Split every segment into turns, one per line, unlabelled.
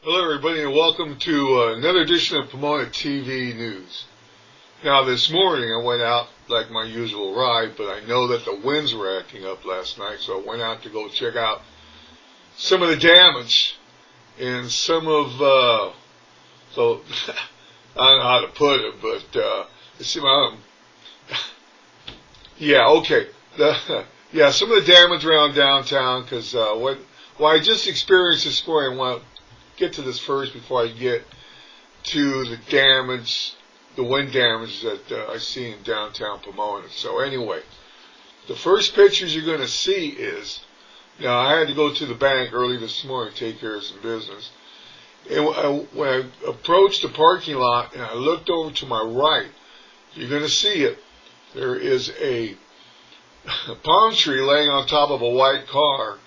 Hello everybody and welcome to another edition of Pomona TV News. Now this morning I went out like my usual ride, but I know that the winds were acting up last night, so I went out to go check out some of the damage and some of, so I don't know how to put it, but some of the damage around downtown, because what I just experienced this morning, I want to get to this first before I get to the wind damage that I see in downtown Pomona. So anyway, the first pictures you're going to see is, now I had to go to the bank early this morning to take care of some business. And when I approached the parking lot and I looked over to my right, you're going to see it. There is a palm tree laying on top of a white car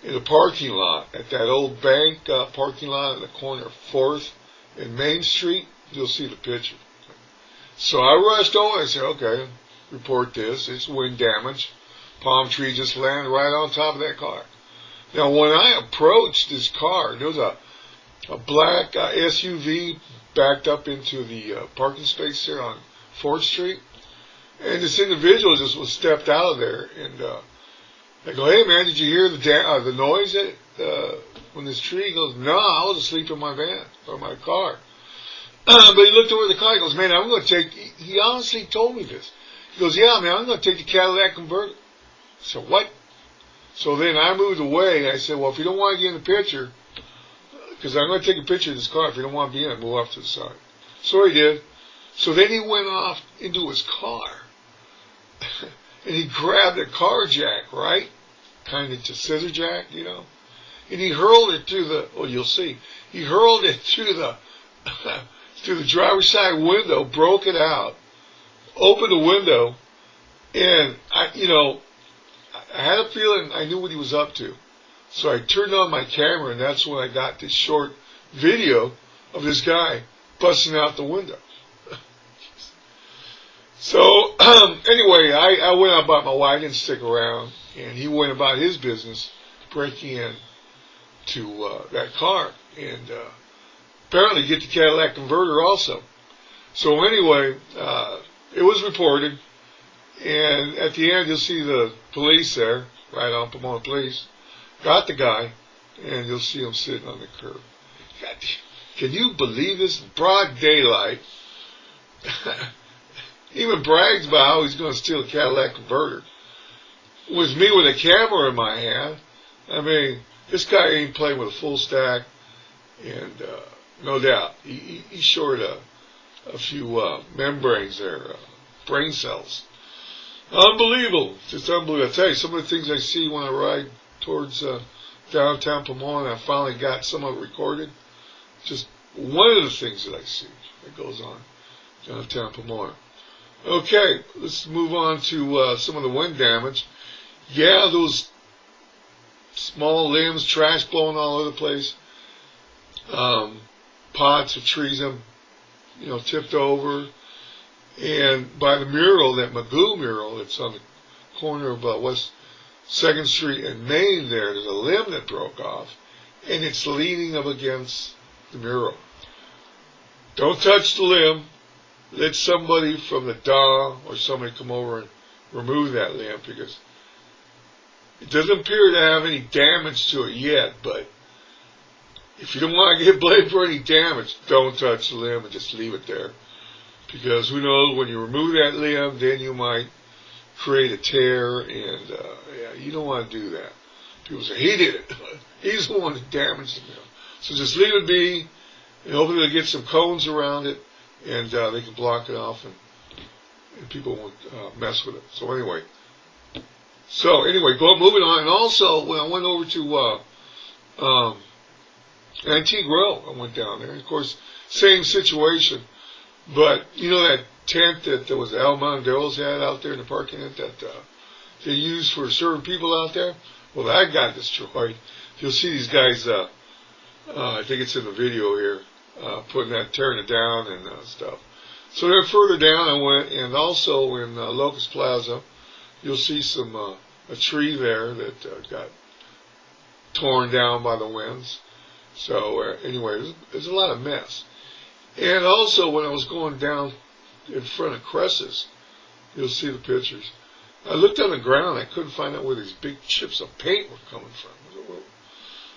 in the parking lot at that old bank parking lot in the corner of 4th and Main Street. You'll see the picture. So I rushed over and said, okay, report this. It's wind damage. Palm tree just landed right on top of that car. Now, when I approached this car, there was a black SUV backed up into the parking space there on 4th Street. And this individual just was stepped out of there, and I go, hey man, did you hear the noise when this tree? He goes, no, I was asleep in my van or my car. But he looked over the car. He goes, man, I'm going to take. He honestly told me this. He goes, yeah, man, I'm going to take the catalytic converter. I said, what? So then I moved away. I said, well, if you don't want to get in the picture, because I'm going to take a picture of this car. If you don't want to be in it, move off to the side. So he did. So then he went off into his car. And he grabbed a car jack, right? Kind of just scissor jack, you know. And he hurled it to the, you'll see. He hurled it to the, to the driver's side window, broke it out, opened the window, and I had a feeling I knew what he was up to. So I turned on my camera, and that's when I got this short video of this guy busting out the window. So, anyway, I went about my way. I didn't stick around, and he went about his business, breaking in to that car, and apparently get the catalytic converter also. So anyway, it was reported, and at the end you'll see the police there, right on Pomona Police, got the guy, and you'll see him sitting on the curb. God, can you believe this? Broad daylight. He even brags about how he's going to steal a catalytic converter. With me with a camera in my hand, I mean, this guy ain't playing with a full stack, and no doubt, he's short a few membranes there, brain cells. Unbelievable, just unbelievable. I tell you, some of the things I see when I ride towards downtown Pomona, I finally got some of it recorded. Just one of the things that I see that goes on downtown Pomona. Okay, let's move on to some of the wind damage. Yeah, those small limbs, trash blowing all over the place. Pots of trees, tipped over. And by the mural, that Magoo mural, it's on the corner of West 2nd Street and Main there's a limb that broke off, and it's leaning up against the mural. Don't touch the limb. Let somebody from the DA or somebody come over and remove that limb, because it doesn't appear to have any damage to it yet, but if you don't want to get blamed for any damage, don't touch the limb and just leave it there. Because who knows, when you remove that limb, then you might create a tear, and you don't want to do that. People say, he did it. He's the one that damaged the limb. So just leave it be, and hopefully they'll get some cones around it, and they can block it off, and people won't mess with it. So anyway, moving on. And also, when I went over to Antique Row, I went down there. And of course, same situation. But you know that tent that there was El Monderos had out there in the parking lot that they used for serving people out there? Well, that got destroyed. You'll see these guys, I think it's in the video here, tearing it down and stuff. So then further down I went, and also in Locust Plaza, you'll see a tree there that got torn down by the winds. So anyway, there's a lot of mess. And also, when I was going down in front of Cresses, you'll see the pictures. I looked on the ground. I couldn't find out where these big chips of paint were coming from.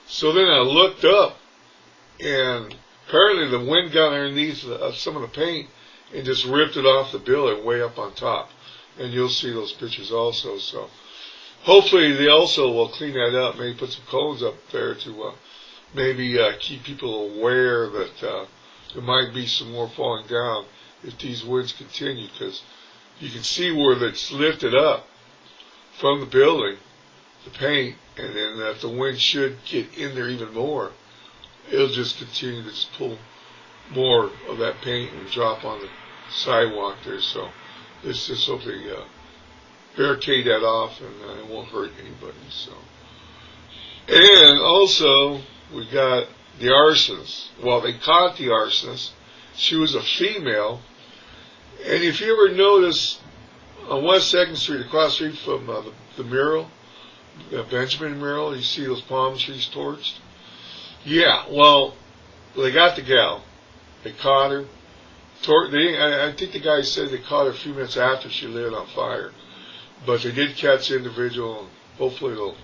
So then I looked up, and apparently the wind got underneath some of the paint and just ripped it off the building way up on top. And you'll see those pictures also. So hopefully they also will clean that up, maybe put some cones up there to maybe keep people aware that there might be some more falling down if these winds continue, because you can see where it's lifted up from the building, the paint, and then if the wind should get in there even more, it'll just continue to just pull more of that paint and drop on the sidewalk there. So let's just hope they barricade that off and it won't hurt anybody. So, and also we got the arsonist. Well, they caught the arsonist. She was a female. And if you ever notice on West 2nd Street, across the street from the mural, Benjamin mural, you see those palm trees torched? Yeah, well, they got the gal. They caught her. I think the guy said they caught her a few minutes after she lit on fire. But they did catch the individual, and hopefully they'll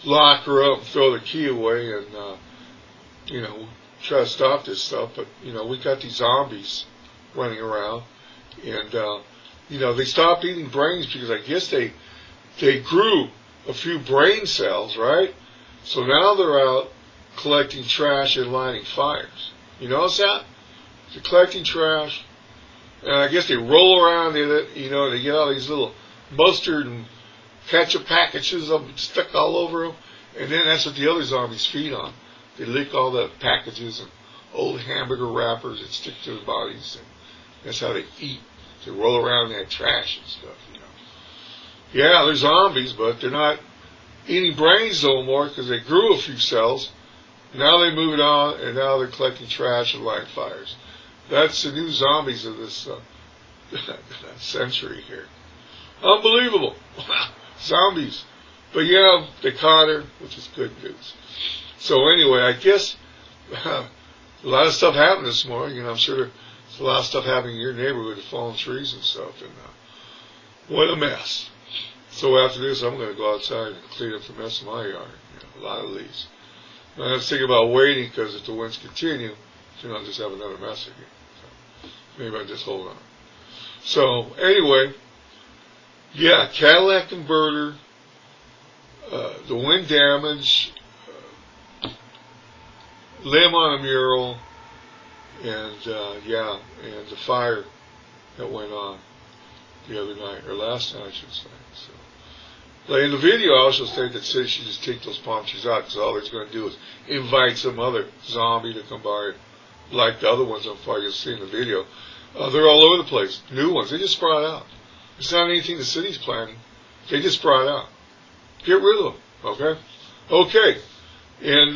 lock her up and throw the key away and, try to stop this stuff. But, we got these zombies running around. And, they stopped eating brains because I guess they grew a few brain cells, right? So now they're out collecting trash and lighting fires. You notice that? They're collecting trash, and I guess they roll around in it, they get all these little mustard and ketchup packages stuck all over them, and then that's what the other zombies feed on. They lick all the packages and old hamburger wrappers that stick to their bodies, and that's how they eat. They roll around in that trash and stuff, Yeah, they're zombies, but they're not eating brains no more because they grew a few cells. Now they moved on, and now they're collecting trash and lighting fires. That's the new zombies of this century here. Unbelievable. Zombies. But they caught her, which is good news. So anyway, I guess a lot of stuff happened this morning, and I'm sure there's a lot of stuff happening in your neighborhood with fallen trees and stuff. And what a mess. So after this, I'm going to go outside and clean up the mess in my yard. A lot of leaves. I was thinking about waiting because if the winds continue, I'll just have another mess again. So maybe I'll just hold on. So anyway, Cadillac converter, the wind damage, limb on a mural, and and the fire that went on the other night, or last night I should say. So. Like in the video, I also said that city should just take those palm trees out because all they're going to do is invite some other zombie to come by, like the other ones on fire you'll see in the video. They're all over the place. New ones. They just sprout out. It's not anything the city's planning. They just sprout out. Get rid of them. Okay? Okay. And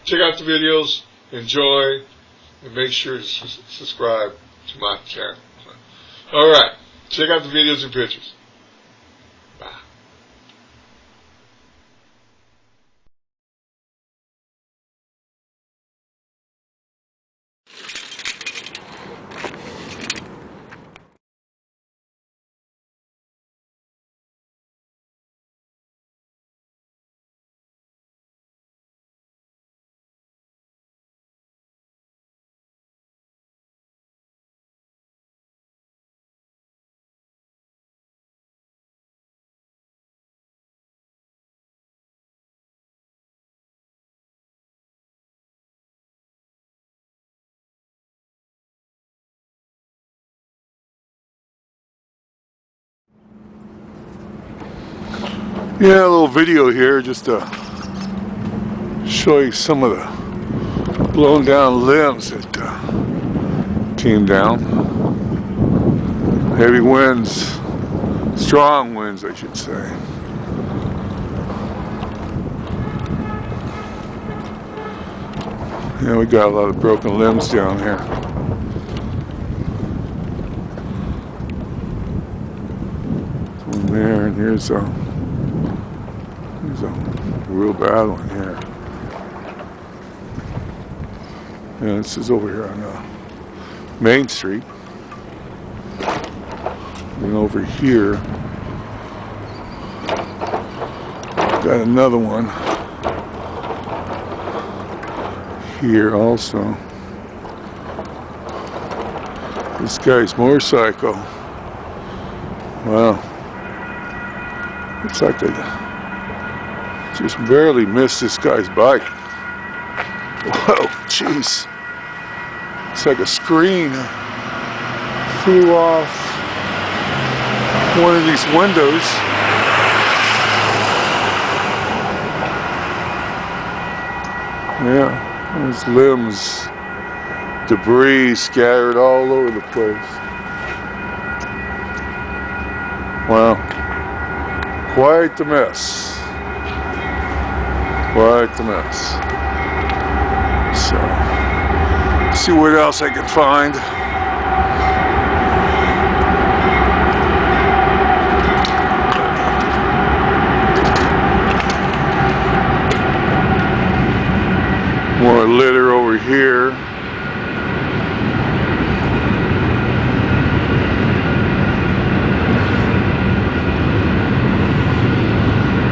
check out the videos. Enjoy. And make sure to subscribe to my channel. All right. Check out the videos and pictures. Yeah, a little video here just to show you some of the blown down limbs that came down. Heavy winds, strong winds I should say. Yeah, we got a lot of broken limbs down here. One there, and here's a real bad one here.
Yeah, this is over here on Main Street. And over here, got another one here also. This guy's motorcycle. Wow. Looks like I just barely missed this guy's bike. Whoa, jeez. It's like a screen flew off one of these windows. Yeah, there's limbs, debris scattered all over the place. Wow, quite the mess. Quite the mess. So, see what else I can find. More litter over here.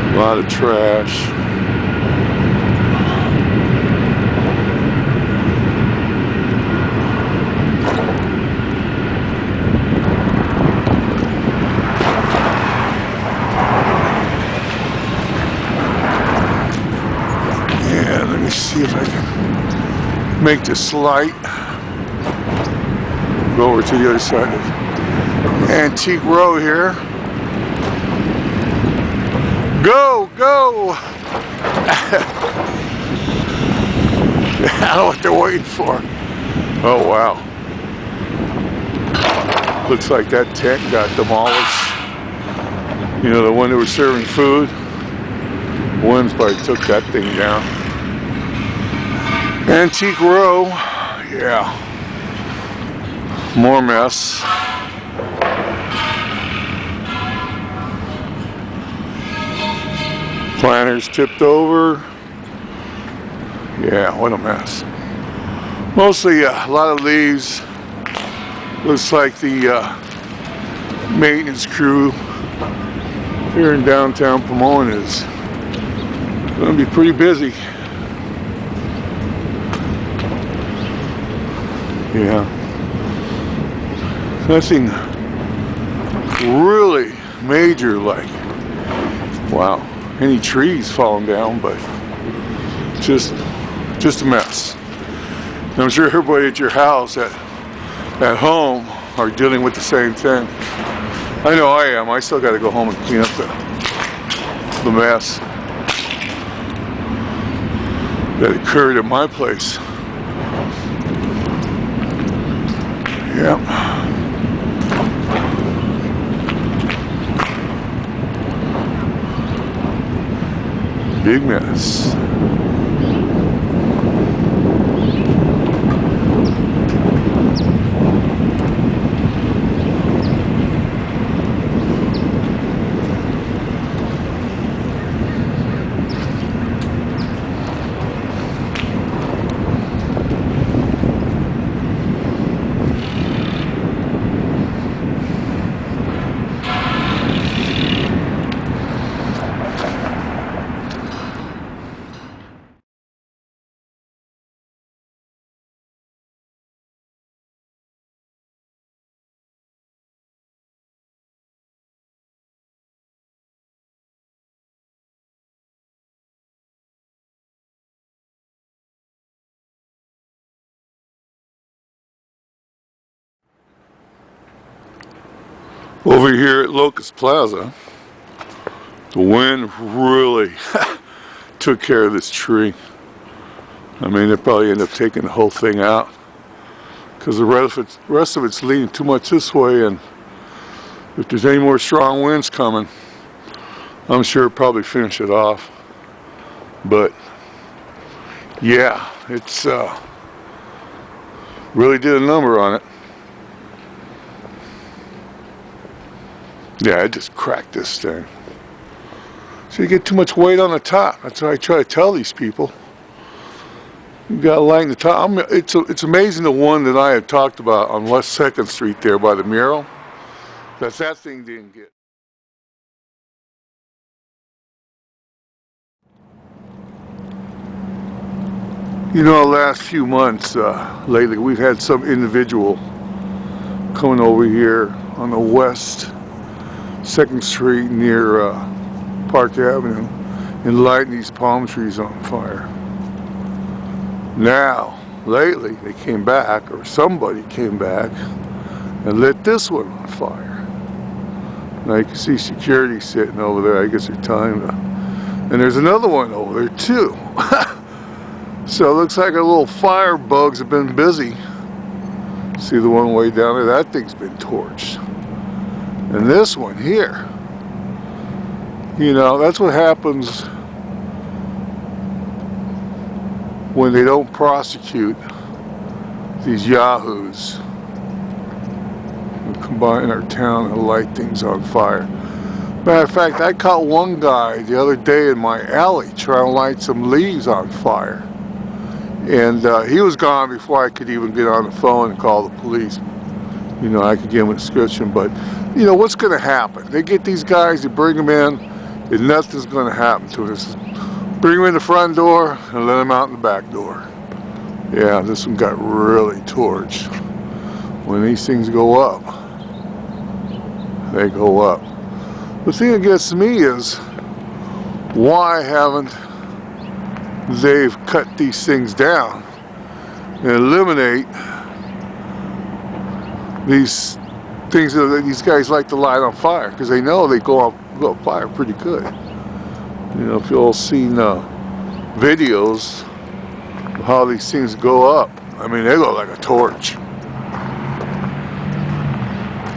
A lot of trash. Yeah, let me see if I can make this light. Go over to the other side of Antique Row here. Go, go! I don't know what they're waiting for. Oh, wow. Looks like that tent got demolished. You know, the one that was serving food. Winds probably took that thing down. Antique Row. Yeah. More mess. Planters tipped over. Yeah, what a mess. Mostly a lot of leaves. Looks like the maintenance crew here in downtown Pomona is going to be pretty busy. Yeah. Nothing really major like, wow, any trees falling down, but just a mess. And I'm sure everybody at your house at home are dealing with the same thing. I know I am. I still got to go home and clean up the mess that occurred at my place. Yep. Big mess. Over here at Locust Plaza, the wind really took care of this tree. I mean, they probably end up taking the whole thing out because the rest of it's leaning too much this way, and if there's any more strong winds coming, I'm sure it'll probably finish it off. But yeah, it's really did a number on it. Yeah, I just cracked this thing. So you get too much weight on the top. That's what I try to tell these people. You got a light in the top. It's amazing the one that I had talked about on West 2nd Street there by the mural. That thing didn't get. You know, the last few months lately, we've had some individual coming over here on the West 2nd Street near Park Avenue and lighting these palm trees on fire. Now, lately, they came back, or somebody came back and lit this one on fire. Now you can see security sitting over there. I guess they're telling them. And there's another one over there too. So it looks like our little fire bugs have been busy. See the one way down there? That thing's been torched. And this one here, you know, that's what happens when they don't prosecute these yahoos who come by in our town and light things on fire. Matter of fact, I caught one guy the other day in my alley trying to light some leaves on fire. And he was gone before I could even get on the phone and call the police. You know, I could give him a description, but you know, what's going to happen? They get these guys, they bring them in, and nothing's going to happen to us. Bring them in the front door and let them out in the back door. Yeah, this one got really torched. When these things go up, they go up. The thing that gets me is, why haven't they've cut these things down and eliminate these things that these guys like to light on fire, because they know they go on fire pretty good. You know, if you've all seen videos of how these things go up, I mean, they go like a torch.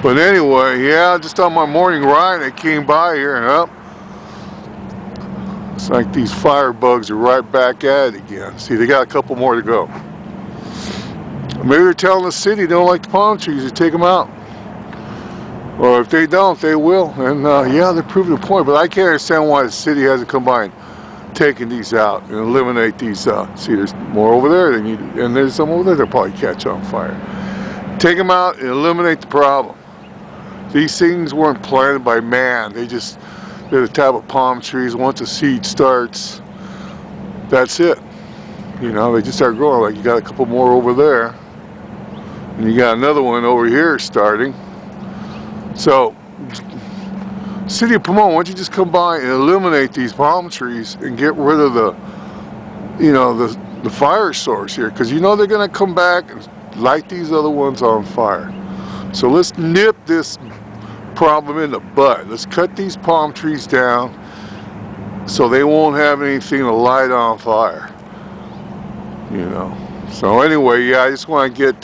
But anyway, yeah, just on my morning ride, I came by here and up. It's like these fire bugs are right back at it again. See, they got a couple more to go. Maybe they're telling the city they don't like the palm trees, to take them out. Or if they don't, they will. And yeah, they're proving a point. But I can't understand why the city hasn't come by and taken these out and eliminate these. See, there's more over there than you do. And there's some over there they'll probably catch on fire. Take them out and eliminate the problem. These things weren't planted by man. They're the type of palm trees. Once a seed starts, that's it. You know, they just start growing. Like you got a couple more over there. And you got another one over here starting. So, City of Pomona, why don't you just come by and eliminate these palm trees and get rid of the, you know, the fire source here, because you know they're going to come back and light these other ones on fire. So let's nip this problem in the bud. Let's cut these palm trees down so they won't have anything to light on fire. You know. So anyway, yeah, I just want to get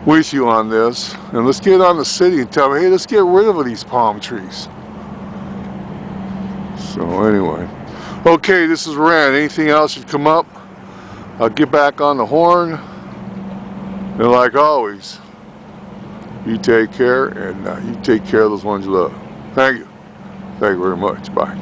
with you on this, and let's get on the city and tell them, hey, let's get rid of these palm trees. So anyway, okay, this is Rand. Anything else should come up, I'll get back on the horn. And like always, you take care, and you take care of those ones you love. Thank you very much. Bye.